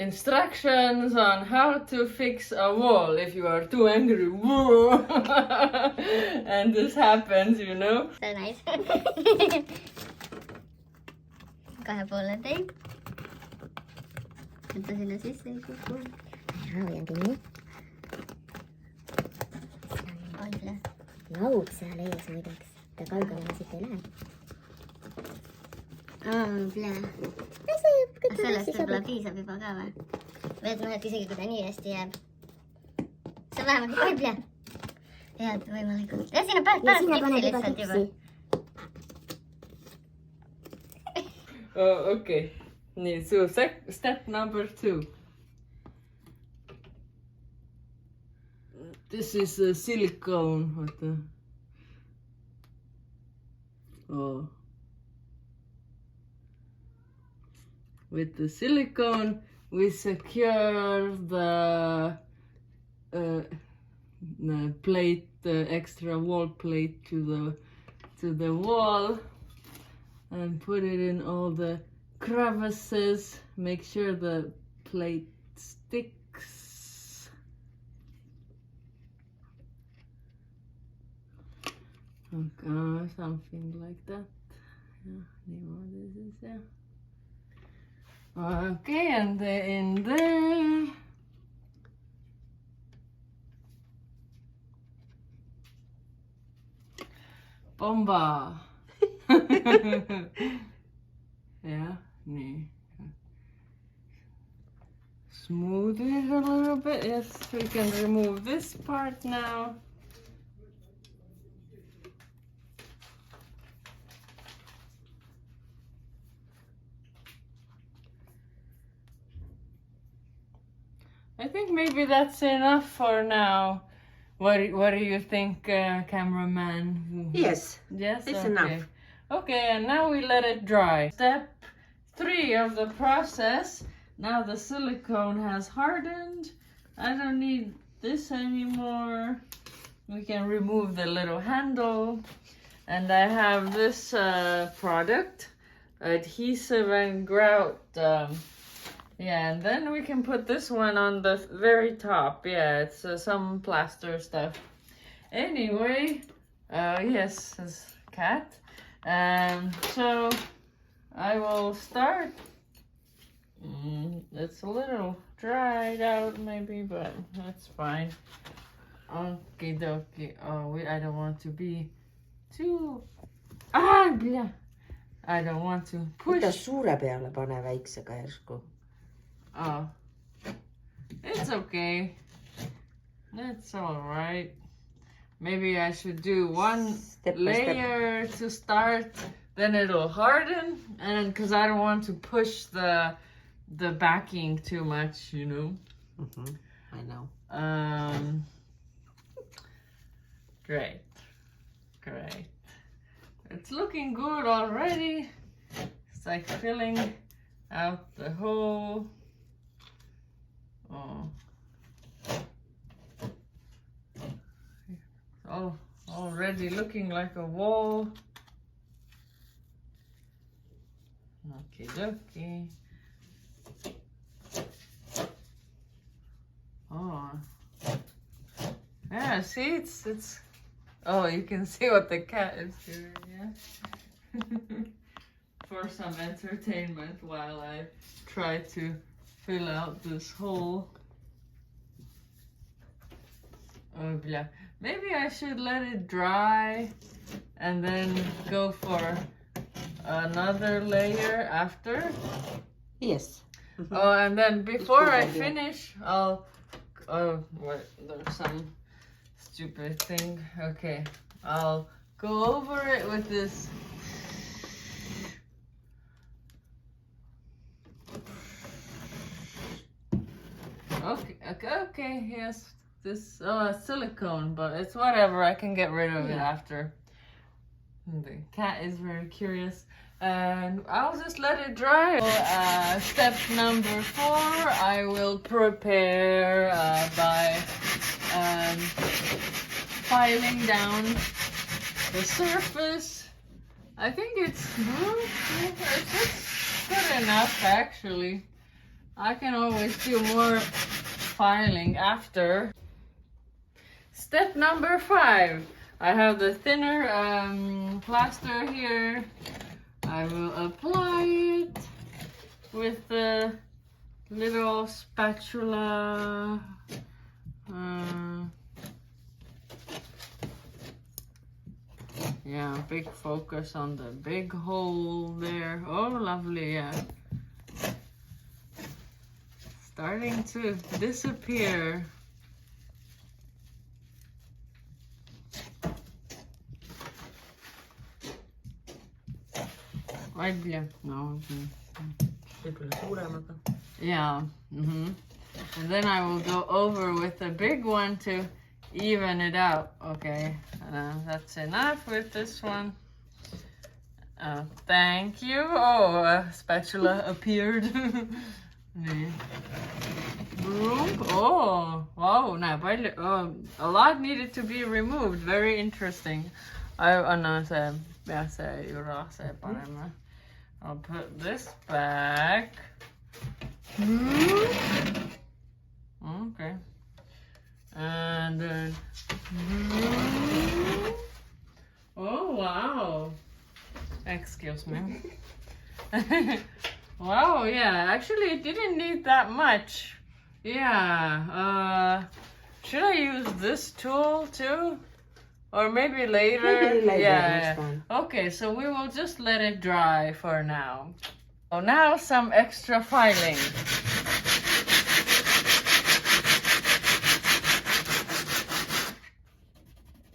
instructions on how to fix a wall if you are too angry. And this happens, you know. So nice. Kahepoolne teip. Võta sinna sisse ja kuku. Ära hoian kinni. Alla. Laud seal ees muideks. Ta kaugemale siit ei lähe. Plää. Sellest võib-olla piisab juba ka või? Või et noh, et isegi kui ta nii hästi jääb. See on vähemalt plää. Head võimalikult. Ja sinna pärast kipsi lihtsalt juba. Okay. So step number 2. This is a silicone. What the? Oh. With the silicone, we secure the plate, the extra wall plate to the wall, and put it in all the crevices. Make sure the plate sticks. Okay, something like that. Yeah, this is yeah. Okay, and in there. Bomba. Yeah, nee. Smooth it a little bit. Yes, we can remove this part now. I think maybe that's enough for now. What do you think, cameraman? Yes, Yes, it's okay. enough. Okay, and now we let it dry. Step 3 of the process. Now the silicone has hardened. I don't need this anymore. We can remove the little handle. And I have this product, adhesive and grout. Yeah, and then we can put this one on the very top. Yeah, it's some plaster stuff. Anyway, yes, this cat. So I will start. It's a little dried out maybe, but that's fine. Okie dokie. Oh, I don't want to be too... yeah. I don't want to push. Võta suure peale, pane väiksega järsku. Oh, it's okay. It's all right. Maybe I should do one Step by layer to start, then it'll harden, and because I don't want to push the backing too much, you know. I know. Great. It's looking good already. It's like filling out the hole. Oh, already looking like a wall. Okie dokie. Oh, yeah. See, it's. Oh, you can see what the cat is doing. Yeah. For some entertainment while I try to fill out this hole. Oh, yeah. Maybe I should let it dry and then go for another layer after. Yes. Oh, and then before I finish, I'll... Oh, wait, there's some stupid thing. Okay, I'll go over it with this. Okay, yes. This silicone, but it's whatever. I can get rid of it after. The cat is very curious, and I'll just let it dry. So, step number 4, I will prepare by filing down the surface. I think it's smooth. It's just good enough, actually. I can always do more filing after. Step number 5. I have the thinner plaster here. I will apply it with the little spatula. Yeah, big focus on the big hole there. Oh, lovely, yeah. Starting to disappear. Ai, no. Võib-olla suuremaga. Yeah. And then I will go over with the big one to even it out. Okay, that's enough with this one. Thank you. Oh, a spatula appeared. Oh, wow, a lot needed to be removed. Very interesting. I'll put this back. Okay. And then, oh wow, excuse me. Wow, yeah, actually it didn't need that much. Yeah, should I use this tool too? Or maybe later? Maybe later, yeah. next time. Okay, so we will just let it dry for now. So now some extra filing.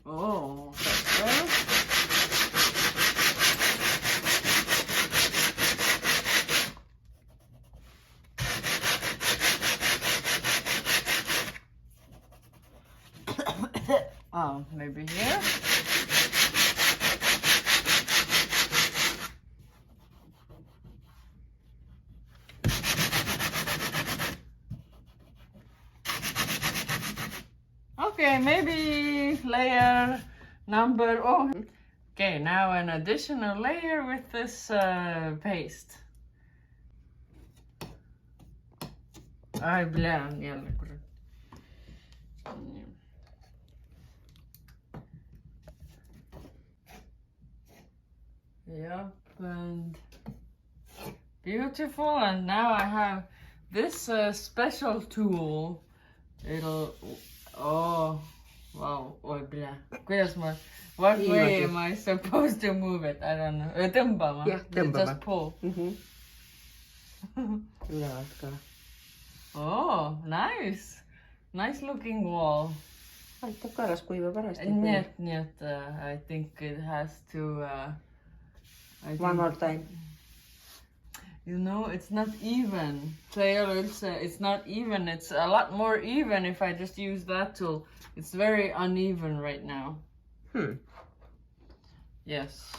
Oh, oh, maybe here. Okay, maybe layer number, oh. Okay, now an additional layer with this paste. Ai, blään jälleen. Yep, and beautiful. And now I have this special tool. It'll, oh, wow, oi blää. What way am I supposed to move it? I don't know. Tõmbama. Jah, tõmbama. Just pull. Ülevalt ka. Oh, nice. Nice looking wall. Aitab ka, las kuivab ära. Nii et I think it has to... One more time. You know, it's not even. It's not even. It's a lot more even if I just use that tool. It's very uneven right now. Yes.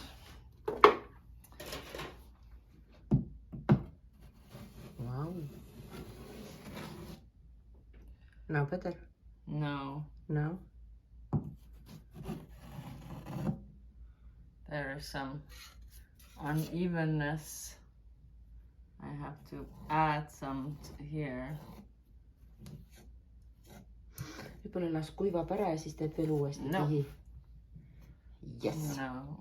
Wow. Now better? No. No? There is some unevenness. I have to add some here. Võib-olla las kuivab ära ja siis teed veel uuesti kihi. Yes. No.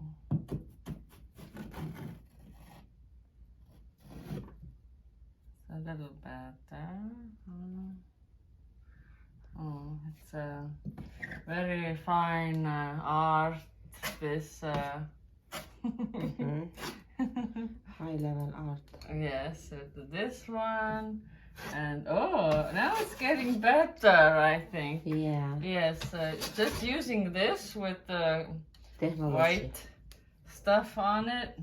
A little better. Oh, it's a very fine art. This High level art. yes, this one, and oh, now it's getting better, I think. Yeah. Yes, just using this with the Tehnology. white stuff on it.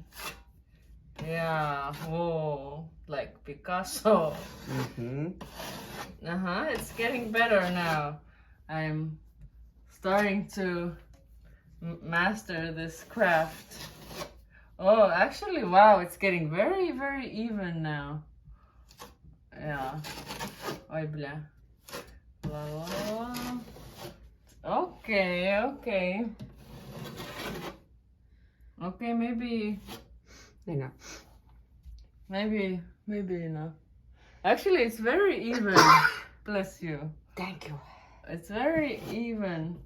Yeah, whoa, like Picasso. It's getting better now. I'm starting to master this craft. Oh, actually, wow, it's getting very, very even now. Yeah. Oi, blah. La, la, la. Okay, okay. Okay, maybe Enough. maybe enough. Actually, it's very even. Bless you. Thank you. It's very even.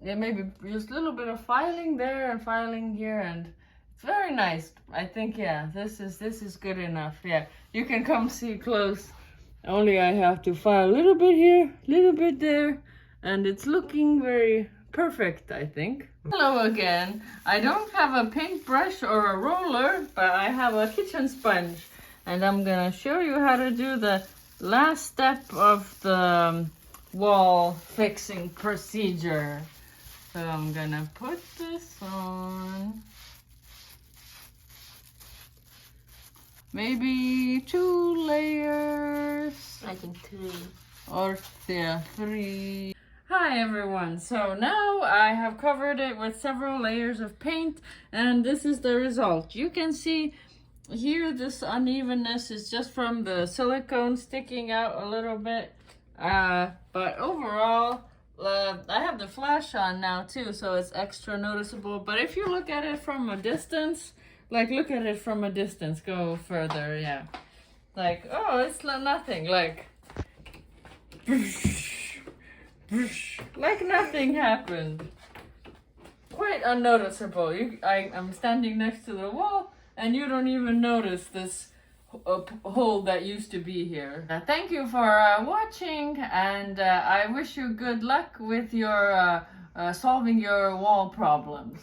Yeah, maybe just a little bit of filing there and filing here, and it's very nice. I think, yeah, this is good enough. Yeah, you can come see close. Only I have to file a little bit here, a little bit there, and it's looking very perfect, I think. Hello again. I don't have a paintbrush or a roller, but I have a kitchen sponge, and I'm gonna show you how to do the last step of the wall fixing procedure. So I'm gonna put this on. Maybe 2 layers. I think 3. Or yeah, 3. Hi everyone. So now I have covered it with several layers of paint, and this is the result. You can see here this unevenness is just from the silicone sticking out a little bit. But overall, I have the flash on now too, so it's extra noticeable. But if you look at it from a distance, like look at it from a distance, go further, yeah. Like, oh, it's nothing, like, like nothing happened. Quite unnoticeable. I'm standing next to the wall, and you don't even notice this hole that used to be here. Thank you for watching, and I wish you good luck with your solving your wall problems.